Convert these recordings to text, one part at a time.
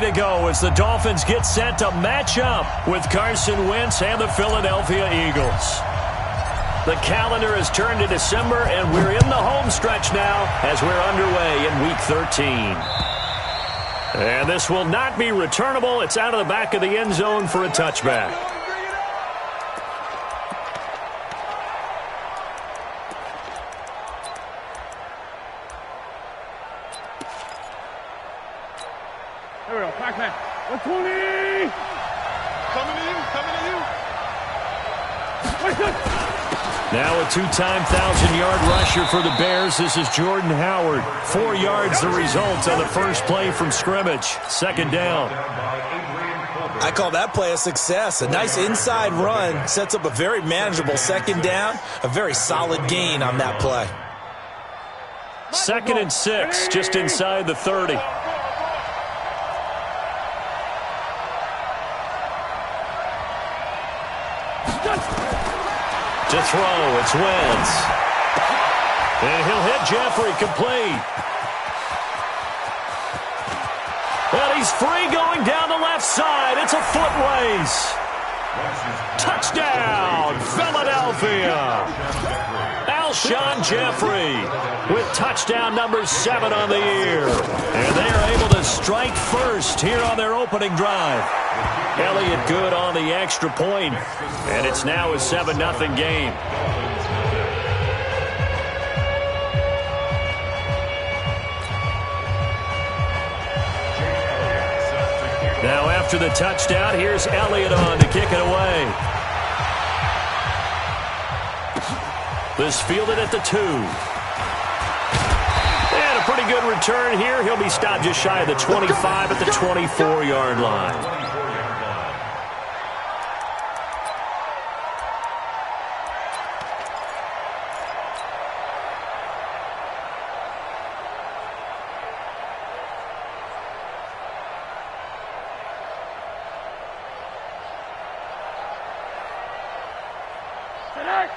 to go as the Dolphins get set to match up with Carson Wentz and the Philadelphia Eagles. The calendar has turned to December, and we're in the home stretch now as we're underway in Week 13. And this will not be returnable. It's out of the back of the end zone for a touchback. There we go. Pac-Man. 120. Coming to you. Now a two-time 1,000-yard rusher for the Bears. This is Jordan Howard. 4 yards the result on the first play from scrimmage. Second down. I call that play a success. A nice inside run sets up a very manageable second down. A very solid gain on that play. 2nd and 6, just inside the 30. To throw, it's Wentz. And he'll hit Jeffrey complete. And he's free going down the left side. It's a foot race. Touchdown, Philadelphia. Alshon Jeffrey with touchdown number 7 on the year. And they are able to strike first here on their opening drive. Elliott good on the extra point, and it's now a 7-0 game. Now after the touchdown, here's Elliott on to kick it away. This fielded at the 2. And a pretty good return here. He'll be stopped just shy of the 25 at the 24-yard line.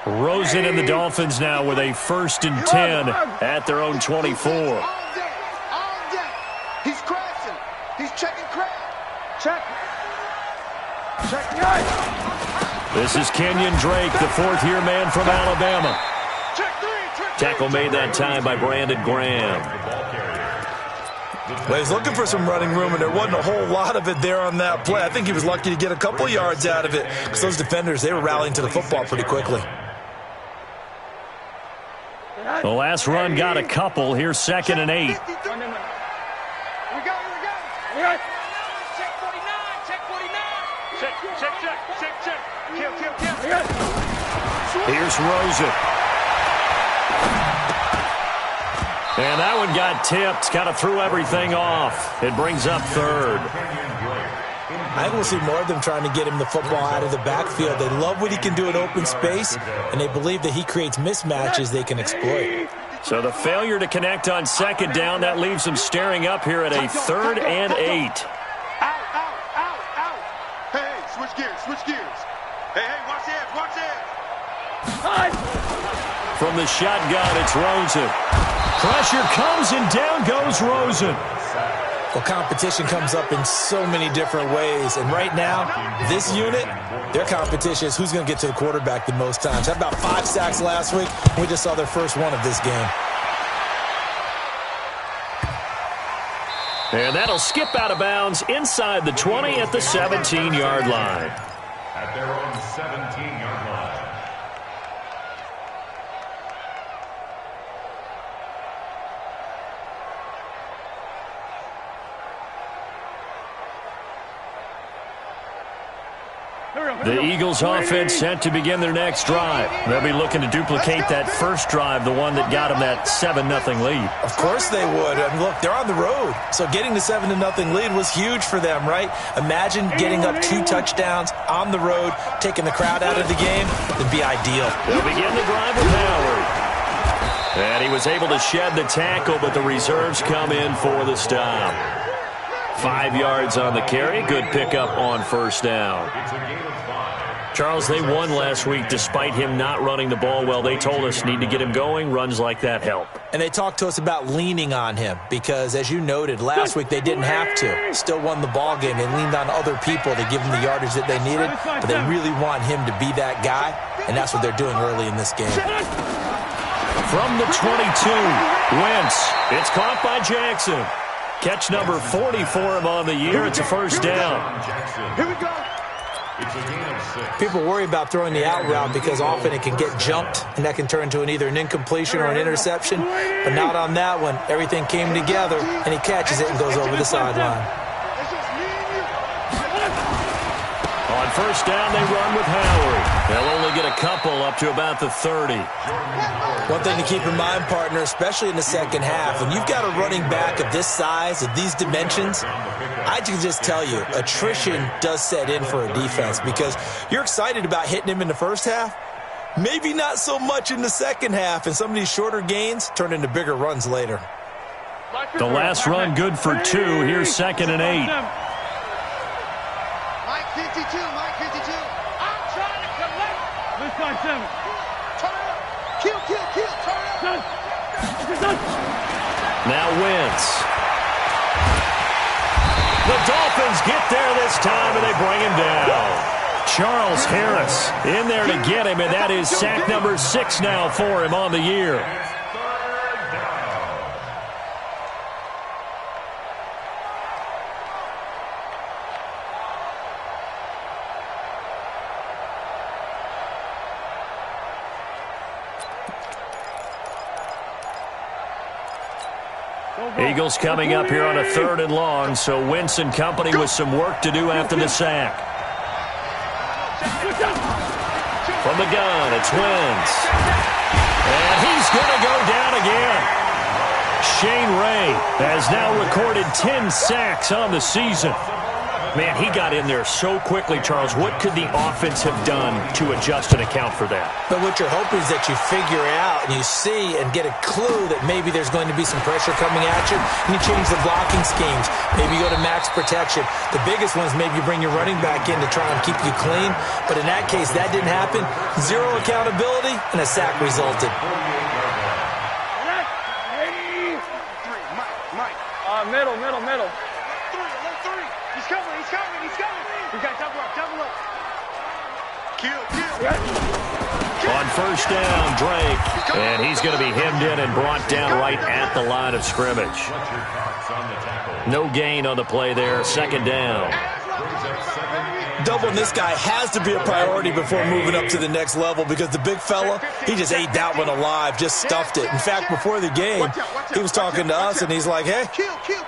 Rosen and the Dolphins now with a 1st and 10 at their own 24. He's crashing. He's checking crash. Check. This is Kenyon Drake, the 4th-year man from Alabama. Tackle made that time by Brandon Graham. Well, he's looking for some running room, and there wasn't a whole lot of it there on that play. I think he was lucky to get a couple of yards out of it because those defenders, they were rallying to the football pretty quickly. The last run got a couple. Here's 2nd and 8. We got it. Check 49. Check 49. Check. Kill. Here's Rosen. And that one got tipped. Kind of threw everything off. It brings up 3rd. I think we'll see more of them trying to get him the football out of the backfield. They love what he can do in open space, and they believe that he creates mismatches they can exploit. So the failure to connect on 2nd down, that leaves them staring up here at a 3rd and 8. Out. Hey, switch gears. Hey, watch it. From the shotgun, it's Rosen. Pressure comes, and down goes Rosen. Well, competition comes up in so many different ways, and right now, this unit, their competition is who's going to get to the quarterback the most times. Had about 5 sacks last week. We just saw their first one of this game. And that'll skip out of bounds inside the 20 at the 17-yard line. At their own 17-yard line. The Eagles offense set to begin their next drive. They'll be looking to duplicate that first drive, the one that got them that 7-0 lead. Of course they would. I mean, look, they're on the road. So getting the 7-0 lead was huge for them, right? Imagine getting up 2 touchdowns on the road, taking the crowd out of the game. It'd be ideal. They'll begin the drive with Howard. And he was able to shed the tackle, but the reserves come in for the stop. 5 yards on the carry. Good pickup on first down. It's a gain of 5. Charles, they won last week despite him not running the ball well. They told us need to get him going. Runs like that help. And they talked to us about leaning on him because, as you noted, last week they didn't have to. Still won the ball game. They leaned on other people to give them the yardage that they needed, but they really want him to be that guy, and that's what they're doing early in this game. From the 22, Wentz. It's caught by Jackson. Catch number 40 for him on the year. It's a first down. Here we go. People worry about throwing the out route because often it can get jumped, and that can turn into either an incompletion or an interception. But not on that one. Everything came together, and he catches it and goes over the sideline. On first down, they run with Howard. They'll only get a couple up to about the 30. One thing to keep in mind, partner, especially in the second half, when you've got a running back of this size, of these dimensions, I can just tell you, attrition does set in for a defense because you're excited about hitting him in the first half. Maybe not so much in the second half, and some of these shorter gains turn into bigger runs later. The last run good for 2. Here's 2nd and 8. Mike 52, Mike 52. I'm trying to collect. This side 7. Turn it up. Kill, turn it up. Now Wentz. The Dolphins get there this time, and they bring him down. Charles Harris in there to get him, and that is sack number 6 now for him on the year. Eagles coming up here on a 3rd and long, so Wentz and company with some work to do after the sack. From the gun, it's Wentz. And he's going to go down again. Shane Ray has now recorded 10 sacks on the season. Man, he got in there so quickly, Charles. What could the offense have done to adjust and account for that? But what you're hoping is that you figure out and you see and get a clue that maybe there's going to be some pressure coming at you, and you change the blocking schemes. Maybe you go to max protection. The biggest one is maybe you bring your running back in to try and keep you clean. But in that case, that didn't happen. 0 accountability, and a sack resulted. Middle. 3. He's coming. We got double up. Kill. On first down, Drake. And he's going to be hemmed in and brought down right at the line of scrimmage. No gain on the play there. 2nd down. Doubling this guy has to be a priority before moving up to the next level because the big fella, he just ate that one alive, just stuffed it. In fact, before the game, he was talking to us, and he's like, hey,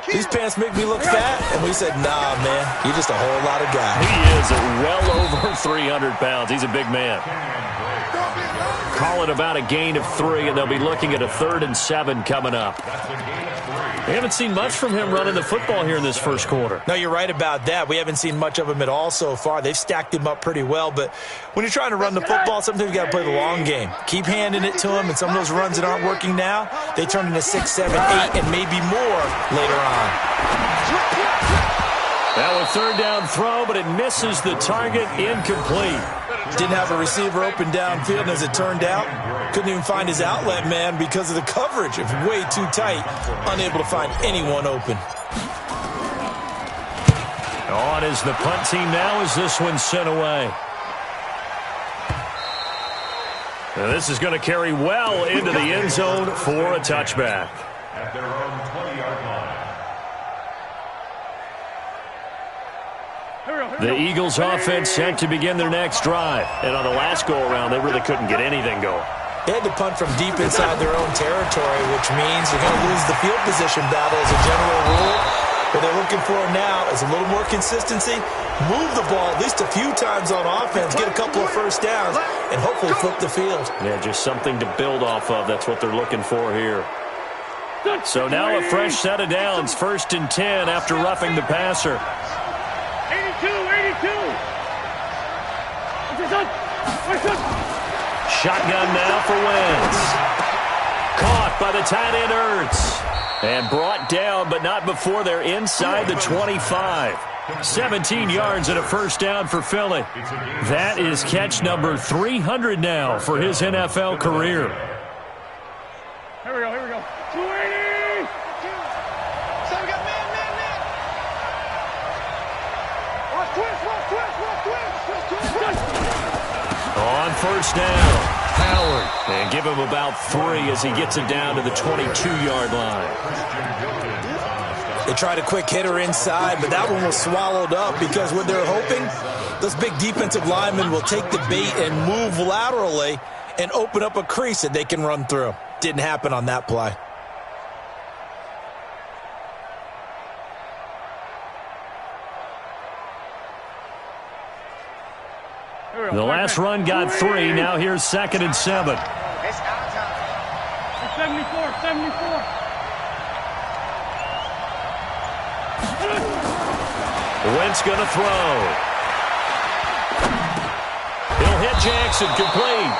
these pants make me look fat. And we said, nah, man, you're just a whole lot of guy. He is well over 300 pounds. He's a big man. Call it about a gain of 3, and they'll be looking at a 3rd and 7 coming up. We haven't seen much from him running the football here in this first quarter. No, you're right about that. We haven't seen much of him at all so far. They've stacked him up pretty well, but when you're trying to run the football, sometimes you got to play the long game. Keep handing it to him, and some of those runs that aren't working now, they turn into 6, 7, 8, and maybe more later on. Now a 3rd down throw, but it misses the target, incomplete. Didn't have a receiver open downfield, and as it turned out, couldn't even find his outlet man because of the coverage. It was way too tight, unable to find anyone open. On is the punt team now as this one's sent away. Now this is going to carry well into the end zone for a touchback. At their own 20-yard line. The Eagles offense set to begin their next drive. And on the last go-around, they really couldn't get anything going. They had to punt from deep inside their own territory, which means you're going to lose the field position battle as a general rule. What they're looking for now is a little more consistency, move the ball at least a few times on offense, get a couple of first downs, and hopefully flip the field. Yeah, just something to build off of. That's what they're looking for here. So now a fresh set of downs, 1st and 10 after roughing the passer. 82. Shotgun now for Wentz. Caught by the tight end Ertz. And brought down, but not before they're inside the 25. 17 yards and a first down for Philly. That is catch number 300 now for his NFL career. Here we go, here we go. 280! So we got man. Watch twist. On first down, Howard. And give him about 3 as he gets it down to the 22-yard line. They tried a quick hitter inside, but that one was swallowed up because what they're hoping, those big defensive linemen will take the bait and move laterally and open up a crease that they can run through. Didn't happen on that play. The last run got 3. Now here's 2nd and 7. It's our time. 74. Wentz going to throw. He'll hit Jackson, complete.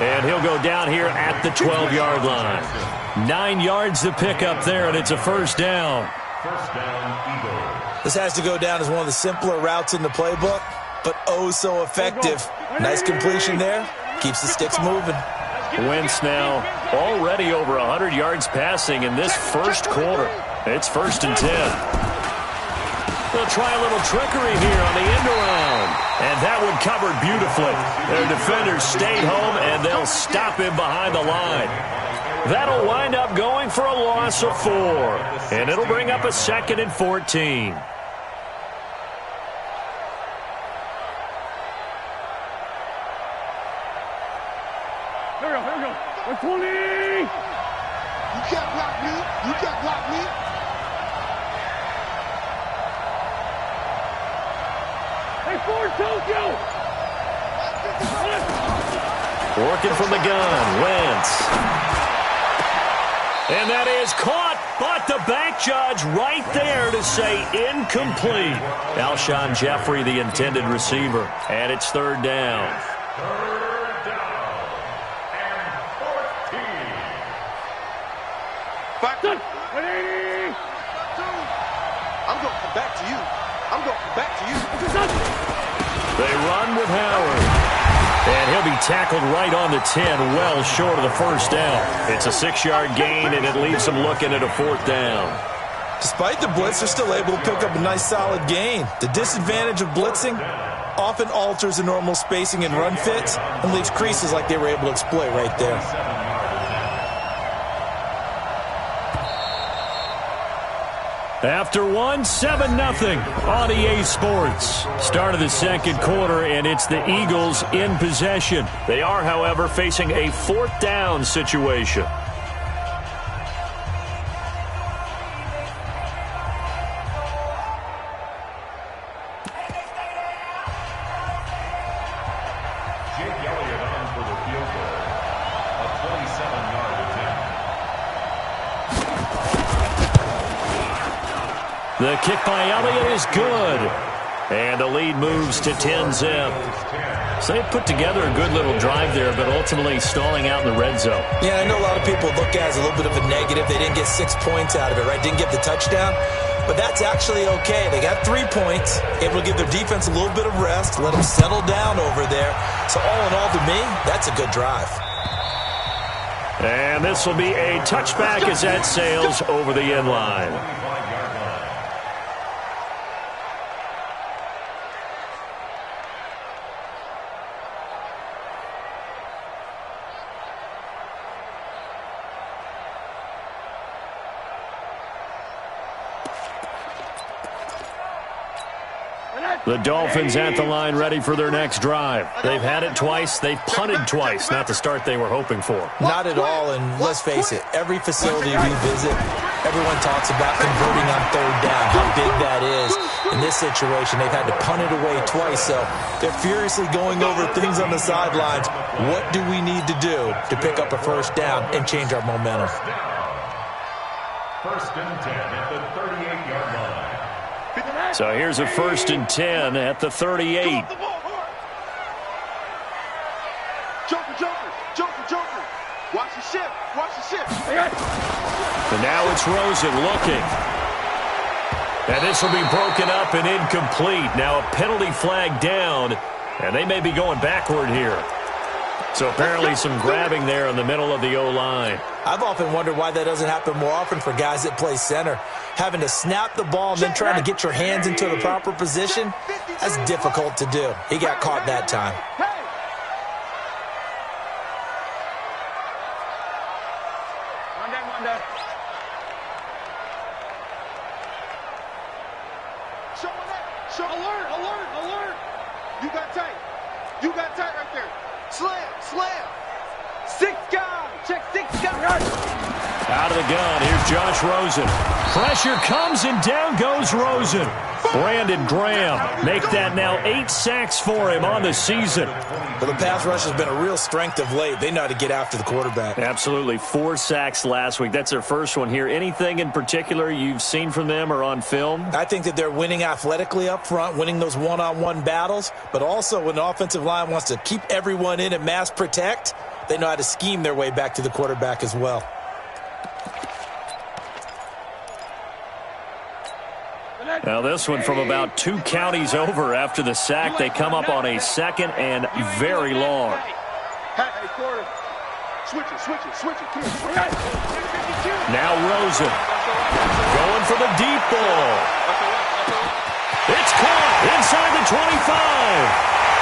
And he'll go down here at the 12-yard line. 9 yards to pick up there, and it's a first down. First down, Eagles. This has to go down as one of the simpler routes in the playbook, but oh so effective. Nice completion there. Keeps the sticks moving. Wentz now already over 100 yards passing in this first quarter. It's 1st and 10. They'll try a little trickery here on the end around. And that one covered beautifully. Their defenders stayed home, and they'll stop him behind the line. That'll wind up going for a loss of 4. And it'll bring up a 2nd and 14. Here we go. 120! You can't block me. Hey, Ford, Tokyo! Working from the gun, Wentz. And that is caught, but the back judge right there to say incomplete. Alshon Jeffrey, the intended receiver, and it's 3rd down. Third down and 14. 180! I'm going to come back to you. They run with Howard. And he'll be tackled right on the 10, well short of the first down. It's a 6-yard gain, and it leaves them looking at a 4th down. Despite the blitz, they're still able to pick up a nice solid gain. The disadvantage of blitzing often alters the normal spacing and run fits and leaves creases like they were able to exploit right there. After 7-0 on EA Sports. Start of the second quarter, and it's the Eagles in possession. They are, however, facing a 4th down situation. Jake Elliott on for the field goal. A 27-yard attempt. The kick by Elliott is good. And the lead moves to 10-zip. So they put together a good little drive there, but ultimately stalling out in the red zone. Yeah, I know a lot of people look at it as a little bit of a negative. They didn't get 6 points out of it, right? Didn't get the touchdown. But that's actually okay. They got 3 points. Able to give their defense a little bit of rest, let them settle down over there. So all in all, to me, that's a good drive. And this will be a touchback as that sails over the end line. The Dolphins at the line ready for their next drive. They've had it twice. They've punted twice. Not the start they were hoping for. Not at all, and let's face it, every facility we visit, everyone talks about converting on 3rd down, how big that is. In this situation, they've had to punt it away twice, so they're furiously going over things on the sidelines. What do we need to do to pick up a 1st down and change our momentum? First and 10 at the 38-yard line. So here's a 1st and 10 at the 38. Joker. Watch the shift. And now it's Rosen looking. And this will be broken up and incomplete. Now a penalty flag down, and they may be going backward here. So apparently some grabbing there in the middle of the O-line. I've often wondered why that doesn't happen more often for guys that play center. Having to snap the ball and then trying to get your hands into the proper position, that's difficult to do. He got caught that time. Alert! You got tight. Right there. Slam. 6 guys. Check 6 guys. Out of the gun, here's Josh Rosen. Pressure comes and down goes Rosen. Brandon Graham make that now 8 sacks for him on the season. Well, the pass rush has been a real strength of late. They know how to get after the quarterback. Absolutely. 4 sacks last week. That's their first one here. Anything in particular you've seen from them or on film? I think that they're winning athletically up front, winning those one-on-one battles, but also when the offensive line wants to keep everyone in and mass protect, they know how to scheme their way back to the quarterback as well. Now this one from about 2 counties over after the sack. They come up on a 2nd and very long. Hey, quarter. Switch it. Now Rosen going for the deep ball. It's caught inside the 25.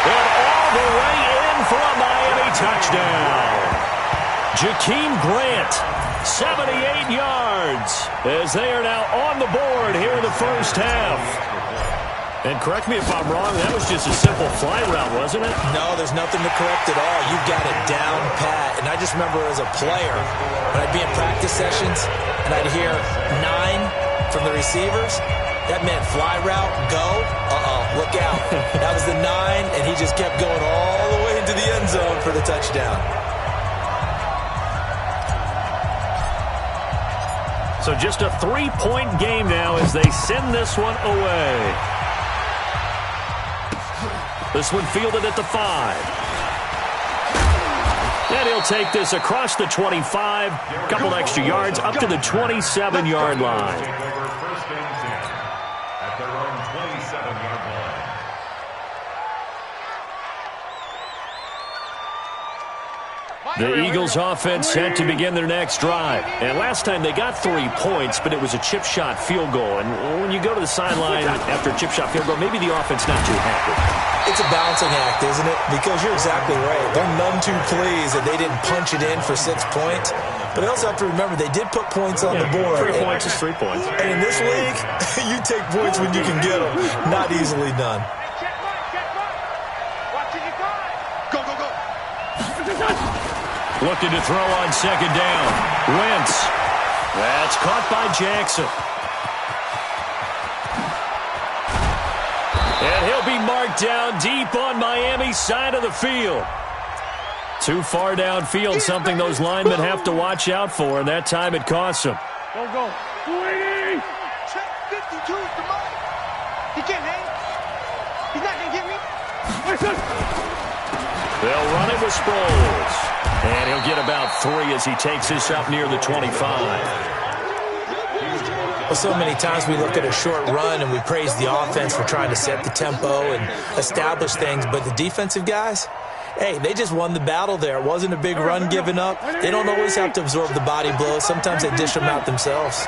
And all the way in for a Miami touchdown. Jakeem Grant, 78 yards, as they are now on the board here in the first half. And correct me if I'm wrong, that was just a simple fly route, wasn't it? No, there's nothing to correct at all. You've got it down pat. And I just remember as a player, when I'd be in practice sessions, and I'd hear 9 from the receivers, that meant fly route, go, look out. That was the 9, and he just kept going all the way into the end zone for the touchdown. So just a 3-point game now as they send this one away. This one fielded at the 5. And he'll take this across the 25, a couple extra yards, up to the 27-yard line. The Eagles offense set to begin their next drive. And last time they got 3 points, but it was a chip shot field goal. And when you go to the sideline after a chip shot field goal, maybe the offense not too happy. It's a balancing act, isn't it? Because you're exactly right. They're none too pleased that they didn't punch it in for 6 points. But I also have to remember they did put points on the board. 3 points is 3 points. And in this league, you take points when you can get them. Not easily done. Looking to throw on 2nd down. Wentz. That's caught by Jackson. And he'll be marked down deep on Miami's side of the field. Too far downfield, something those linemen have to watch out for, and that time it costs them. Go. 280. Check 52 is the mark. He can't hang. He's not going to get me. They'll run it with Sproles. And he'll get about 3 as he takes this up near the 25. Well, so many times we look at a short run and we praise the offense for trying to set the tempo and establish things. But the defensive guys, hey, they just won the battle there. It wasn't a big run given up. They don't always have to absorb the body blows. Sometimes they dish them out themselves.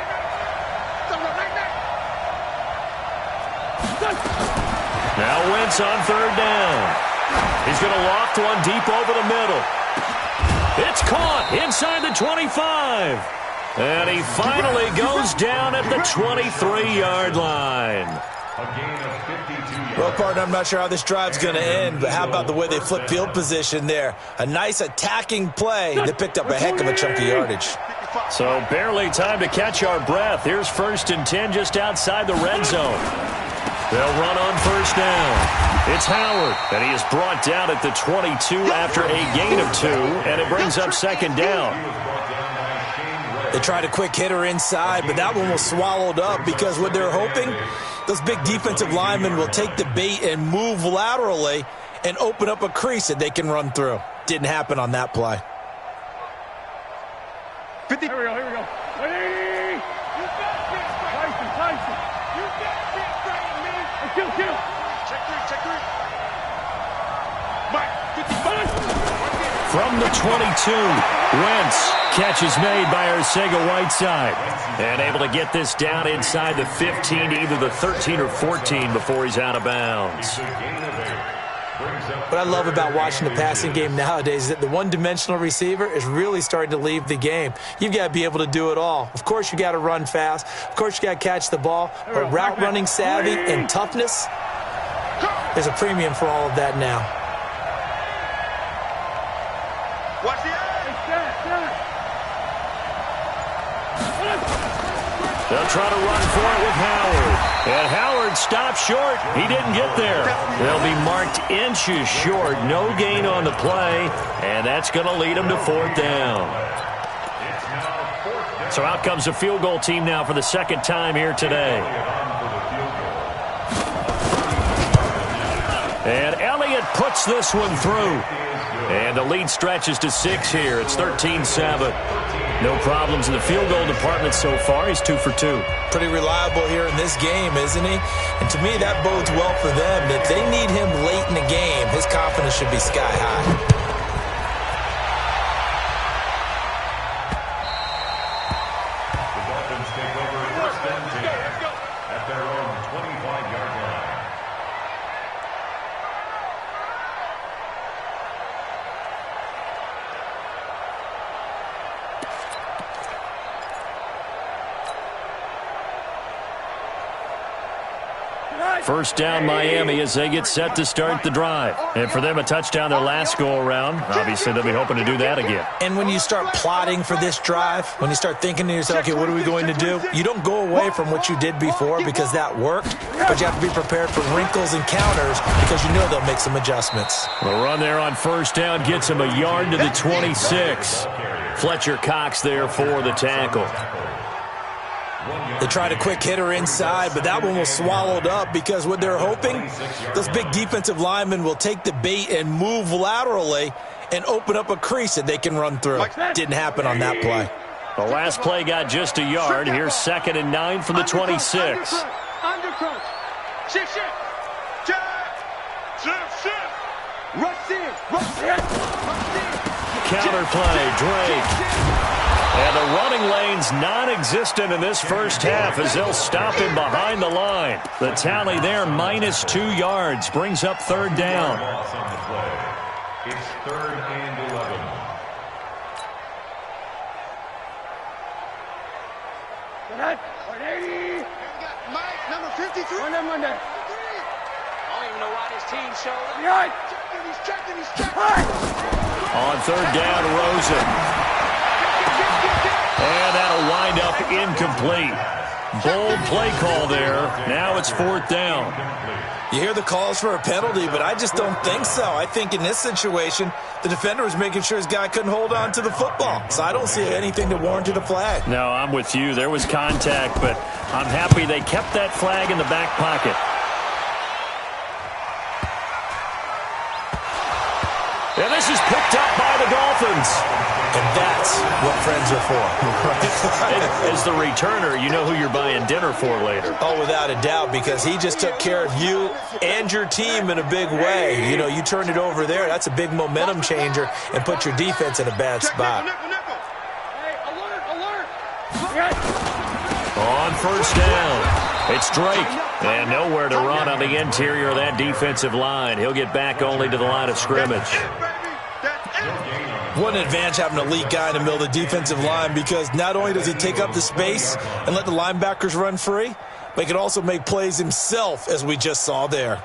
Now Wentz on 3rd down. He's going to loft one deep over the middle. It's caught inside the 25. And he finally goes down at the 23-yard line. Well, partner, I'm not sure how this drive's going to end, but how about the way they flip field position there? A nice attacking play that picked up a heck of a chunk of yardage. So barely time to catch our breath. Here's 1st and 10 just outside the red zone. They'll run on 1st down. It's Howard, and he is brought down at the 22 after a gain of 2, and it brings up 2nd down. They tried a quick hitter inside, but that one was swallowed up because what they're hoping, those big defensive linemen will take the bait and move laterally and open up a crease that they can run through. Didn't happen on that play. 50. Here we go. Ready? You got this, Tyson. You got this, me. Kill. Check three. Mike, 55. From the 22, Wentz. Catch is made by Arcega-Whiteside. And able to get this down inside the 15, either the 13 or 14 before he's out of bounds. What I love about watching the passing game nowadays is that the one-dimensional receiver is really starting to leave the game. You've got to be able to do it all. Of course, you got to run fast. Of course, you got to catch the ball. But route running savvy and toughness, there's a premium for all of that now. Watch the eye. They'll try to run for it with Howard. And Howard stopped short. He didn't get there. They'll be marked inches short. No gain on the play. And that's going to lead them to 4th down. So out comes the field goal team now for the second time here today. And Elliott puts this one through. And the lead stretches to 6 here. It's 13-7. No problems in the field goal department so far. He's 2 for 2. Pretty reliable here in this game, isn't he? And to me, that bodes well for them. If they need him late in the game, his confidence should be sky high. The Dolphins take over 1st and 10 at their own 25-yard line. First down Miami as they get set to start the drive. And for them, a touchdown their last go-around. Obviously, they'll be hoping to do that again. And when you start plotting for this drive, when you start thinking to yourself, okay, what are we going to do? You don't go away from what you did before because that worked, but you have to be prepared for wrinkles and counters because you know they'll make some adjustments. The run there on first down gets him a yard to the 26. Fletcher Cox there for the tackle. They tried a quick hitter inside, but that one was swallowed up because what they're hoping, those big defensive linemen will take the bait and move laterally and open up a crease that they can run through. Didn't happen on that play. The last play got just a yard. Here's 2nd and 9 from the 26. Undercrunch. Shift. Rush in. Counter play, Drake. And the running lane's non-existent in this first half as they'll stop him behind the line. The tally there, -2 yards, brings up 3rd down. Loss on the play. It's 3rd and 11. Mike, number 53. On that Monday. I don't even know why this team showed up. Right. He's checking. On 3rd down, Rosen. And that'll wind up incomplete. Bold play call there. Now it's 4th down. You hear the calls for a penalty, but I just don't think so. I think in this situation, the defender was making sure his guy couldn't hold on to the football. So I don't see anything to warrant a flag. No, I'm with you. There was contact, but I'm happy they kept that flag in the back pocket. And this is picked up by the Dolphins. And that's what friends are for. As the returner, you know who you're buying dinner for later. Oh, without a doubt, because he just took care of you and your team in a big way. You know, you turned it over there. That's a big momentum changer and put your defense in a bad spot. Hey, alert. On first down, it's Drake. And nowhere to run on the interior of that defensive line. He'll get back only to the line of scrimmage. What an advantage having an elite guy in the middle of the defensive line, because not only does he take up the space and let the linebackers run free, but he can also make plays himself, as we just saw there.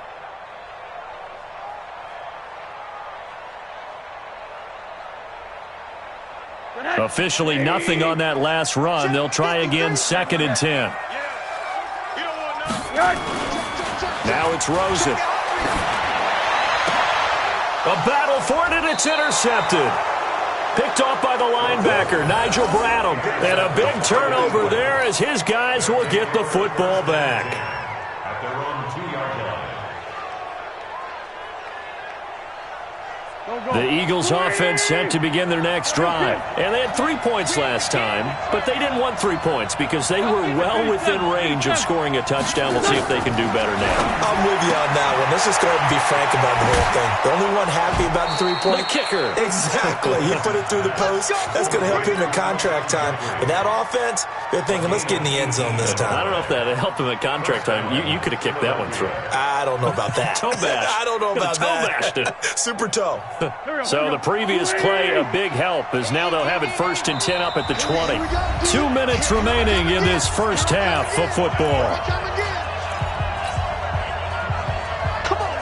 Officially nothing on that last run. They'll try again, 2nd and 10. Now it's Rosen. A battle for it, and it's intercepted. Picked off by the linebacker, Nigel Bradham. And a big turnover there as his guys will get the football back. At their own 2-yard The Eagles offense set to begin their next drive. And they had 3 points last time, but they didn't want 3 points because they were well within range of scoring a touchdown. We'll see if they can do better now. I'm with you on that one. Let's just go ahead and be frank about the whole thing. The only one happy about the 3-point? The kicker. Exactly. He put it through the post. That's going to help him at contract time. But that offense, they're thinking, let's get in the end zone this time. I don't know if that helped him at contract time. You could have kicked that one through. I don't know about that. Toe bash. I don't know about toe that. Bashed it. Super toe. So the previous play, a big help, as now they'll have it 1st and 10 up at the 20. 2 minutes remaining in this first half of football.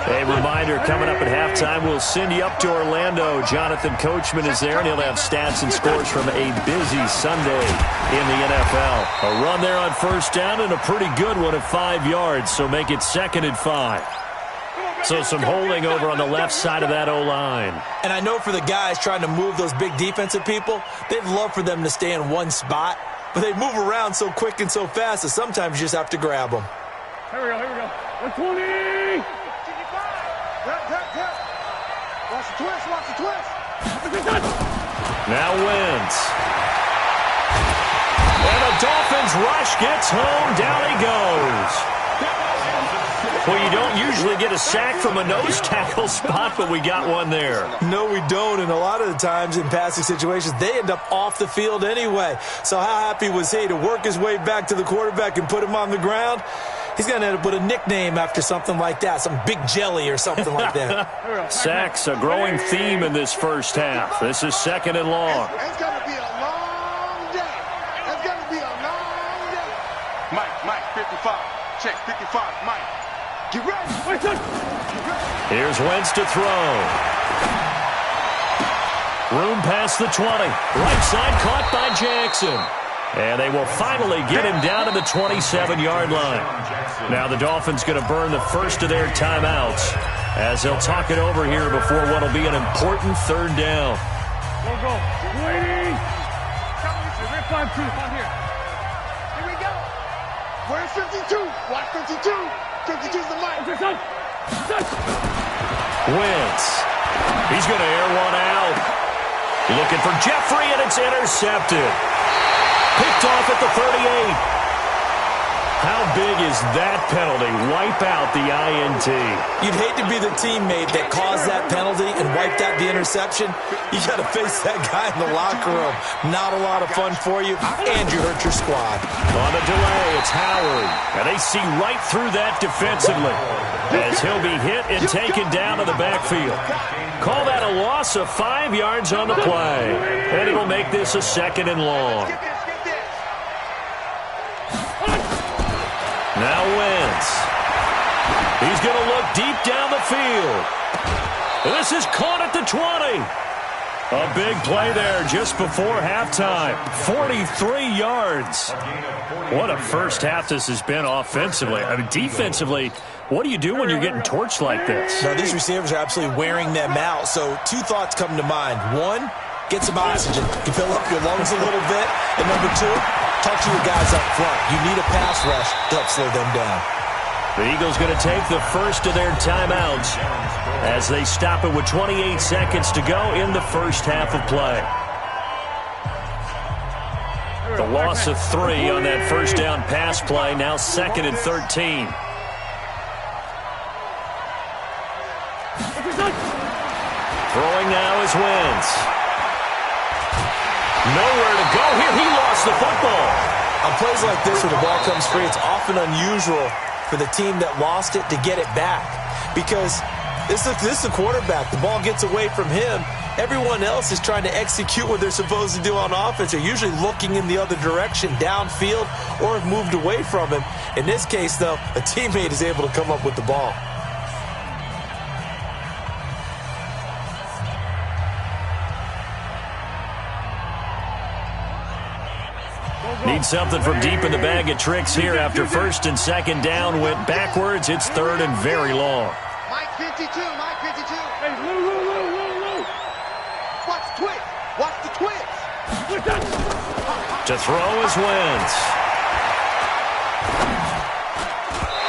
A reminder, coming up at halftime, we'll send you up to Orlando. Jonathan Coachman is there, and he'll have stats and scores from a busy Sunday in the NFL. A run there on 1st down and a pretty good one of 5 yards, so make it 2nd and 5. So some holding over on the left side of that O-line. And I know for the guys trying to move those big defensive people, they'd love for them to stay in one spot, but they move around so quick and so fast that sometimes you just have to grab them. Here we go. 120. Watch the twist. Now Wentz. And the Dolphins rush gets home. Down he goes. Well, you don't usually get a sack from a nose tackle spot, but we got one there. No, we don't, and a lot of the times in passing situations, they end up off the field anyway. So how happy was he to work his way back to the quarterback and put him on the ground? He's going to end up with a nickname after something like that, some Big Jelly or something like that. Sacks, a growing theme in this first half. This is 2nd and long. It's going to be a long day. It's going to be a long day. Mike, 55. Check, 55, Mike. Get ready. Here's Wentz to throw. Room past the 20. Right side caught by Jackson. And they will finally get him down to the 27-yard line. Now the Dolphins going to burn the first of their timeouts as they'll talk it over here before what will be an important 3rd down. Go. Waiting. We're 5-2 on here. Here we go. Where's 52? Watch 52. 52's the mic. Wentz. He's going to air one out. Looking for Jeffrey, and it's intercepted. Picked off at the 38. How big is that penalty? Wipe out the INT. You'd hate to be the teammate that caused that penalty and wiped out the interception. You got to face that guy in the locker room. Not a lot of fun for you, and you hurt your squad. On the delay, it's Howard. And they see right through that defensively as he'll be hit and taken down to the backfield. Call that a loss of 5 yards on the play. And it'll make this a 2nd and long. Now Wentz. He's going to look deep down the field. This is caught at the 20. A big play there just before halftime. 43 yards. What a first half this has been offensively. I mean, defensively, what do you do when you're getting torched like this? Now, these receivers are absolutely wearing them out. So 2 thoughts come to mind. 1, get some oxygen. You fill up your lungs a little bit. And number 2, talk to your guys up front. You need a pass rush to help slow them down. The Eagles going to take the first of their timeouts as they stop it with 28 seconds to go in the first half of play. The loss of 3 on that first down pass play, now 2nd and 13. Throwing now is Wentz. Nowhere to go here. He lost the football. On plays like this where the ball comes free, it's often unusual for the team that lost it to get it back. Because this is the quarterback. The ball gets away from him. Everyone else is trying to execute what they're supposed to do on offense. They're usually looking in the other direction, downfield, or have moved away from him. In this case, though, a teammate is able to come up with the ball. Need something from deep in the bag of tricks here after 1st and 2nd down. Went backwards. It's 3rd and very long. Mike 52. Hey, Lou. Watch the twist. Watch the twist. To throw is Wentz.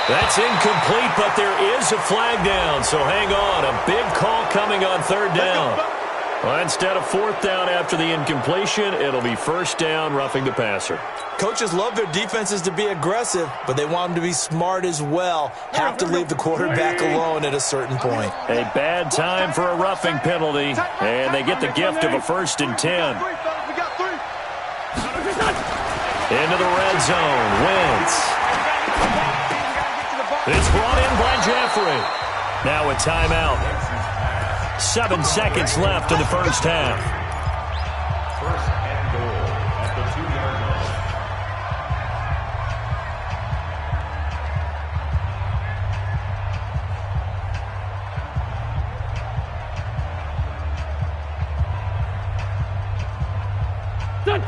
That's incomplete, but there is a flag down, so hang on. A big call coming on third down. Well, instead of fourth down after the incompletion, it'll be first down, roughing the passer. Coaches love their defenses to be aggressive, but they want them to be smart as well. Have to leave the quarterback alone at a certain point. A bad time for a roughing penalty, and they get the gift of a 1st and 10. Into the red zone. Wentz. It's brought in by Jeffrey. Now a timeout. 7 seconds left in the first half. First and goal at the 2-yard line.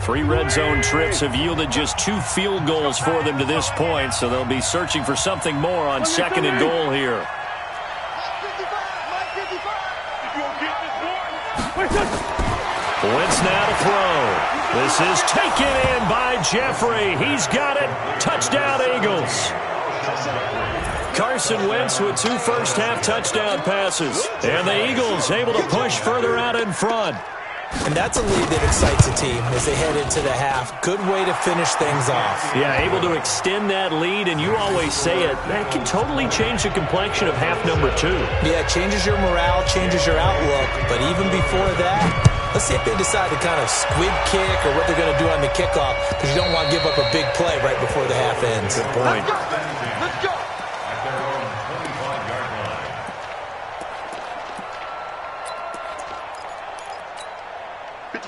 3 red zone trips have yielded just 2 field goals for them to this point, so they'll be searching for something more on 2nd and goal here. Wentz now to throw. This is taken in by Jeffrey. He's got it. Touchdown, Eagles. Carson Wentz with 2 first-half touchdown passes. And the Eagles able to push further out in front. And that's a lead that excites a team as they head into the half. Good way to finish things off. Yeah, able to extend that lead, and you always say it, that can totally change the complexion of half number 2. Yeah, it changes your morale, changes your outlook. But even before that, let's see if they decide to kind of squib kick or what they're going to do on the kickoff, because you don't want to give up a big play right before the half ends. Good point. Let's go. at their own 25-yard line.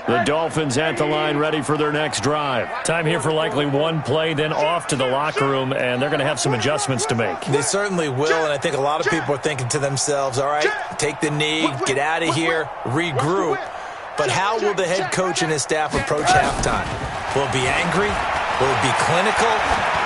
The Dolphins at the line, ready for their next drive. Time here for likely one play, then off to the locker room, and they're going to have some adjustments to make. They certainly will, and I think a lot of people are thinking to themselves, all right, take the knee, get out of here, regroup. But how will the head coach and his staff approach halftime? Will it be angry? Will it be clinical?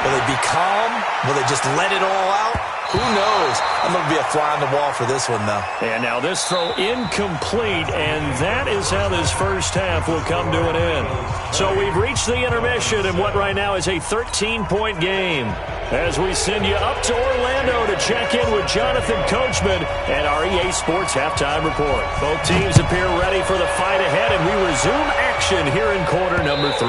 Will it be calm? Will they just let it all out? Who knows? I'm going to be a fly on the wall for this one, though. And now this throw incomplete, and that is how this first half will come to an end. So we've reached the intermission in what right now is a 13-point game. As we send you up to Orlando to check in with Jonathan Coachman and our EA Sports Halftime Report. Both teams appear ready for the fight ahead, and we resume action here in quarter number 3.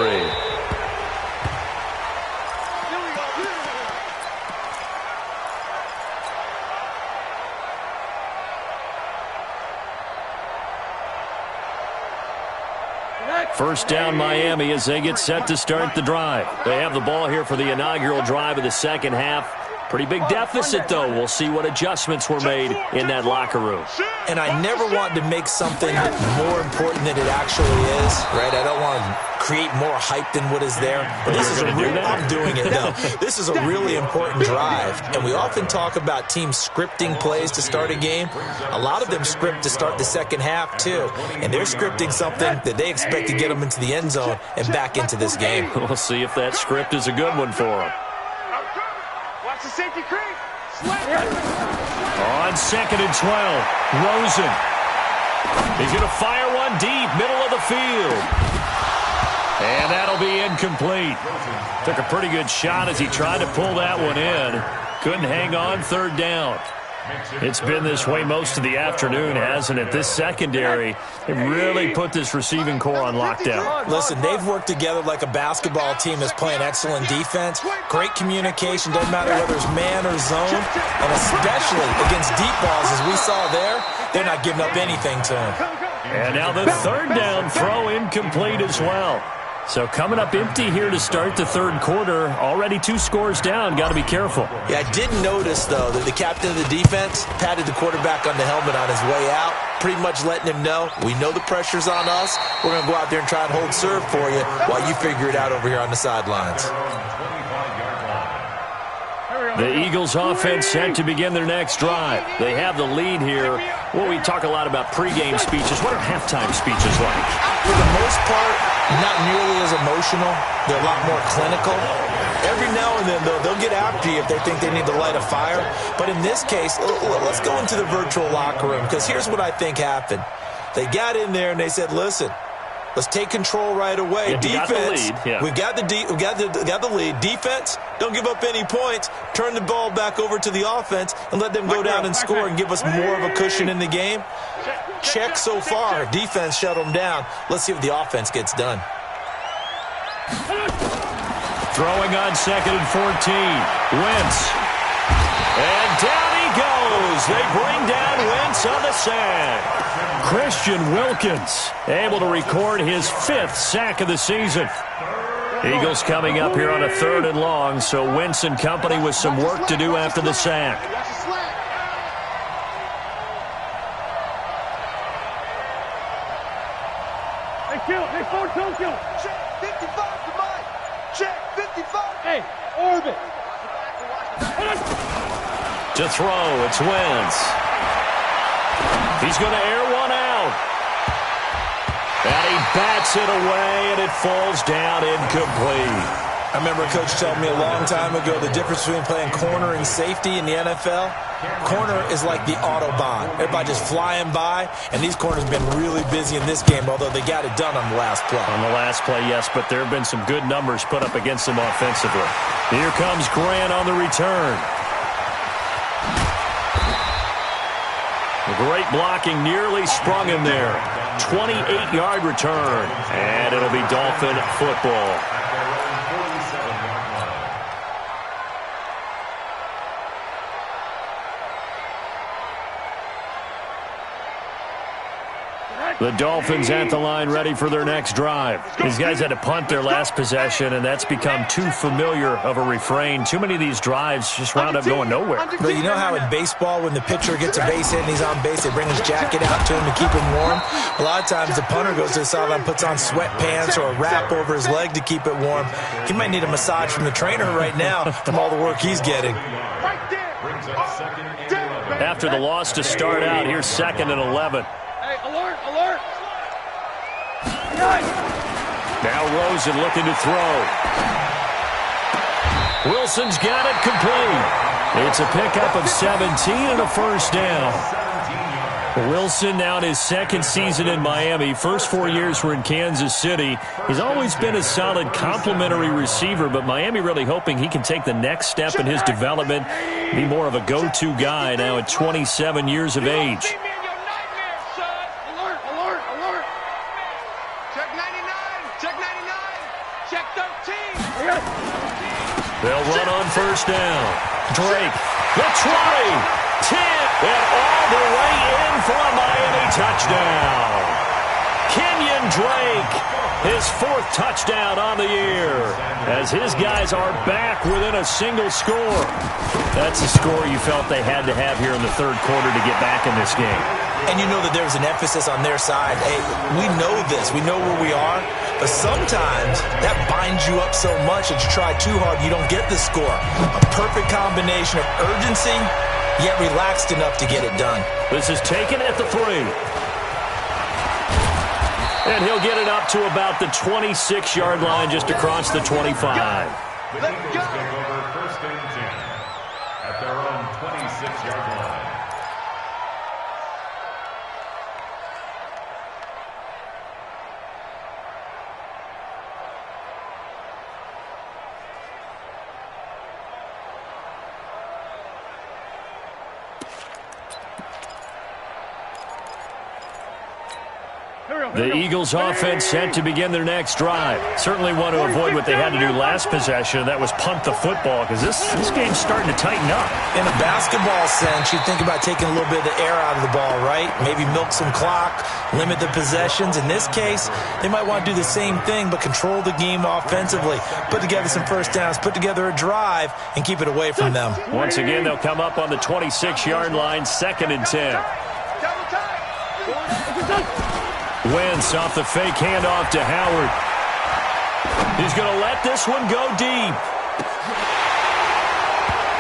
First down, Miami, as they get set to start the drive. They have the ball here for the inaugural drive of the second half. Pretty big deficit, though. We'll see what adjustments were made in that locker room. And I never want to make something more important than it actually is, right? I don't want to create more hype than what is there. But this is I'm doing it, though. This is a really important drive. And we often talk about teams scripting plays to start a game. A lot of them script to start the second half, too. And they're scripting something that they expect to get them into the end zone and back into this game. We'll see if that script is a good one for them. Watch the safety creep. On 2nd and 12, Rosen. He's going to fire one deep, middle of the field. And that'll be incomplete. Took a pretty good shot as he tried to pull that one in. Couldn't hang on third down. It's been this way most of the afternoon, hasn't it? This secondary, it really put this receiving core on lockdown. Listen, they've worked together like a basketball team that's playing excellent defense. Great communication, doesn't matter whether it's man or zone. And especially against deep balls, as we saw there, they're not giving up anything to him. And now the third down throw incomplete as well. So coming up empty here to start the third quarter. Already 2 scores down. Got to be careful. Yeah, I did notice, though, that the captain of the defense patted the quarterback on the helmet on his way out, pretty much letting him know, we know the pressure's on us. We're going to go out there and try and hold serve for you while you figure it out over here on the sidelines. The Eagles offense set to begin their next drive. They have the lead here. Well, we talk a lot about pregame speeches. What are halftime speeches like? For the most part, not nearly as emotional. They're a lot more clinical. Every now and then, though, they'll get after you if they think they need to light a fire. But in this case, let's go into the virtual locker room, because here's what I think happened. They got in there and they said, listen, Let's take control right away. Defense, we've got the lead. Defense, don't give up any points. Turn the ball back over to the offense and let them go down and score and give us more of a cushion in the game. Check so far. Defense shut them down. Let's see if the offense gets done. Throwing on 2nd and 14. Wentz. And down he goes. They bring down Wentz on the sack. Christian Wilkins able to record his 5th sack of the season. Eagles coming up here on a 3rd and long, so Wentz and company with some work to do after the sack. Hey, kill. Hey, 4-2, kill. Check 55 to Mike. Check 55. Hey, orbit. To throw, it's Wentz. He's going to air one out. And he bats it away, and it falls down incomplete. I remember a coach telling me a long time ago the difference between playing corner and safety in the NFL. Corner is like the Autobahn. Everybody just flying by, and these corners have been really busy in this game, although they got it done on the last play. On the last play, yes, but there have been some good numbers put up against them offensively. Here comes Grant on the return. The great blocking nearly sprung him there. 28-yard return, and it'll be Dolphin football. The Dolphins at the line ready for their next drive. These guys had to punt their last possession, and that's become too familiar of a refrain. Too many of these drives just wound up going nowhere. But you know how in baseball, when the pitcher gets a base hit and he's on base, they bring his jacket out to him to keep him warm? A lot of times the punter goes to the sideline, puts on sweatpants or a wrap over his leg to keep it warm. He might need a massage from the trainer right now from all the work he's getting. After the loss to start out, here's 2nd and 11. Hey, alert, alert. Now Rosen looking to throw. Wilson's got it complete. It's a pickup of 17 and a first down. Wilson now in his 2nd season in Miami. First 4 years were in Kansas City. He's always been a solid complementary receiver, but Miami really hoping he can take the next step in his development, be more of a go-to guy now at 27 years of age. They'll run on first down. Drake, the 20, 10, and all the way in for a Miami touchdown. Kenyon Drake, his 4th touchdown on the year, as his guys are back within a single score. That's a score you felt they had to have here in the 3rd quarter to get back in this game. And you know that there's an emphasis on their side. Hey, we know this. We know where we are. But sometimes that binds you up so much that you try too hard, you don't get the score. A perfect combination of urgency, yet relaxed enough to get it done. This is taken at the 3. And he'll get it up to about the 26-yard line, just across the 25. The Eagles take over 1st and 10 at their own 26-yard line. The Eagles offense set to begin their next drive. Certainly want to avoid what they had to do last possession. That was punt the football, because this game's starting to tighten up. In a basketball sense, you think about taking a little bit of the air out of the ball, right? Maybe milk some clock, limit the possessions. In this case, they might want to do the same thing, but control the game offensively. Put together some first downs, put together a drive, and keep it away from them. Once again, they'll come up on the 26-yard line, 2nd and 10. Wentz off the fake handoff to Howard. He's going to let this one go deep.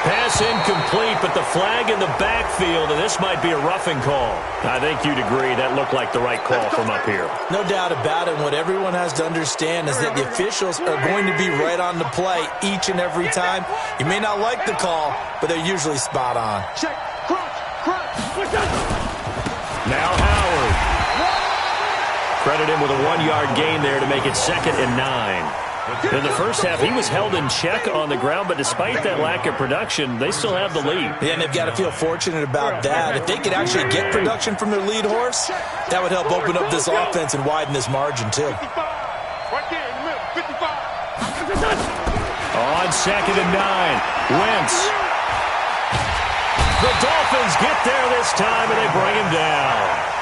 Pass incomplete, but the flag in the backfield, and this might be a roughing call. I think you'd agree that looked like the right call from up here. No doubt about it. And what everyone has to understand is that the officials are going to be right on the play each and every time. You may not like the call, but they're usually spot on. Check. Crunch. Now Howard. Credit him with a 1-yard gain there to make it 2nd and 9. In the first half, he was held in check on the ground, but despite that lack of production, they still have the lead. Yeah, and they've got to feel fortunate about that. If they could actually get production from their lead horse, that would help open up this offense and widen this margin, too. Right there in the middle, 55. On 2nd and 9, Wentz. The Dolphins get there this time, and they bring him down.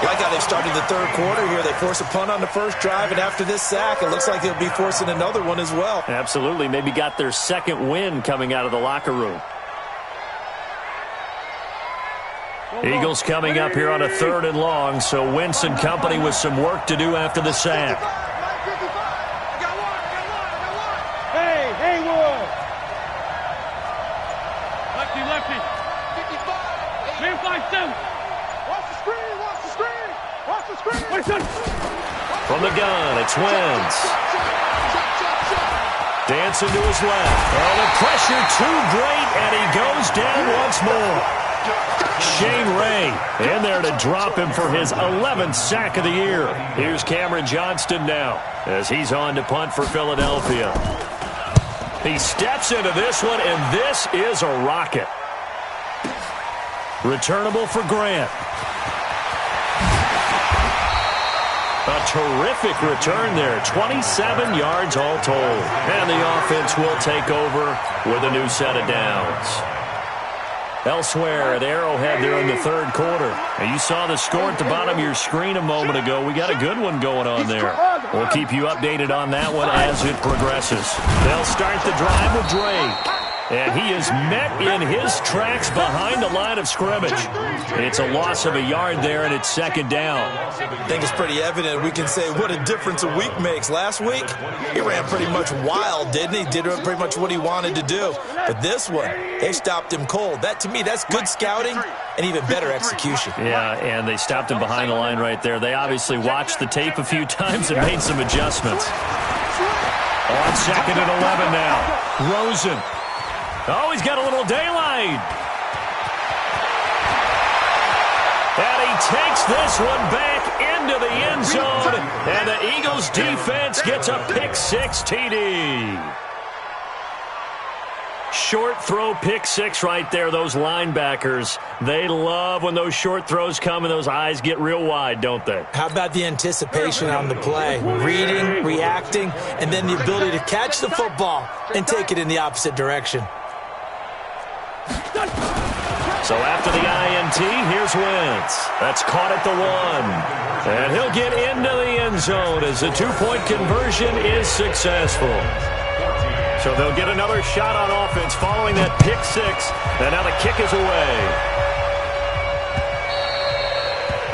Like how they've started the third quarter here. They force a punt on the first drive, and after this sack, it looks like they'll be forcing another one as well. Absolutely. Maybe got their second win coming out of the locker room. Eagles coming up here on a 3rd and long, so Wentz and company with some work to do after the sack. Hey, Haywood. Lefty. 357. Watch the screen. From the gun, it's Wentz. Dancing to his left. Oh, the pressure too great, and he goes down once more. Shane Ray in there to drop him for his 11th sack of the year. Here's Cameron Johnston now as he's on to punt for Philadelphia. He steps into this one, and this is a rocket. Returnable for Grant. A terrific return there. 27 yards all told. And the offense will take over with a new set of downs. Elsewhere at Arrowhead there in the third quarter. And you saw the score at the bottom of your screen a moment ago. We got a good one going on there. We'll keep you updated on that one as it progresses. They'll start the drive with Drake. And he is met in his tracks behind the line of scrimmage. It's a loss of a yard there, and it's 2nd down. I think it's pretty evident. We can say what a difference a week makes. Last week, he ran pretty much wild, didn't he? Did pretty much what he wanted to do. But this one, they stopped him cold. That, to me, that's good scouting and even better execution. Yeah, and they stopped him behind the line right there. They obviously watched the tape a few times and made some adjustments. On 2nd and 11 now. Rosen. Oh, he's got a little daylight. And he takes this one back into the end zone. And the Eagles defense gets a pick-6 TD. Short throw pick-6 right there, those linebackers. They love when those short throws come and those eyes get real wide, don't they? How about the anticipation on the play? Reading, reacting, and then the ability to catch the football and take it in the opposite direction. So after the INT, here's Wentz. That's caught at the 1. And he'll get into the end zone as the 2-point conversion is successful. So they'll get another shot on offense following that pick-6. And now the kick is away.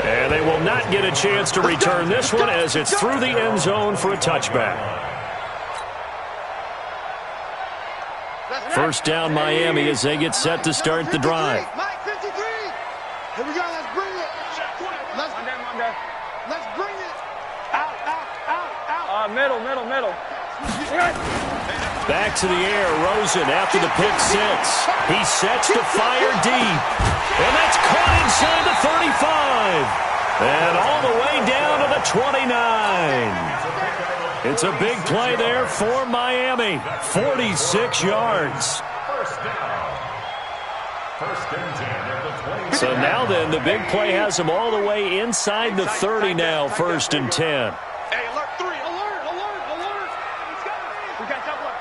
And they will not get a chance to return this one as it's through the end zone for a touchback. First down, Miami, as they get set to start the drive. Mike 53. Here we go. Let's bring it. Let's bring it. Out. Middle. Back to the air, Rosen after the pick-6. He sets to fire deep. And that's caught inside the 35. And all the way down to the 29. It's a big play there for Miami. 46 yards. So now then, the big play has them all the way inside the 30 now, 1st and 10. Hey, alert 3. Alert. We got double up.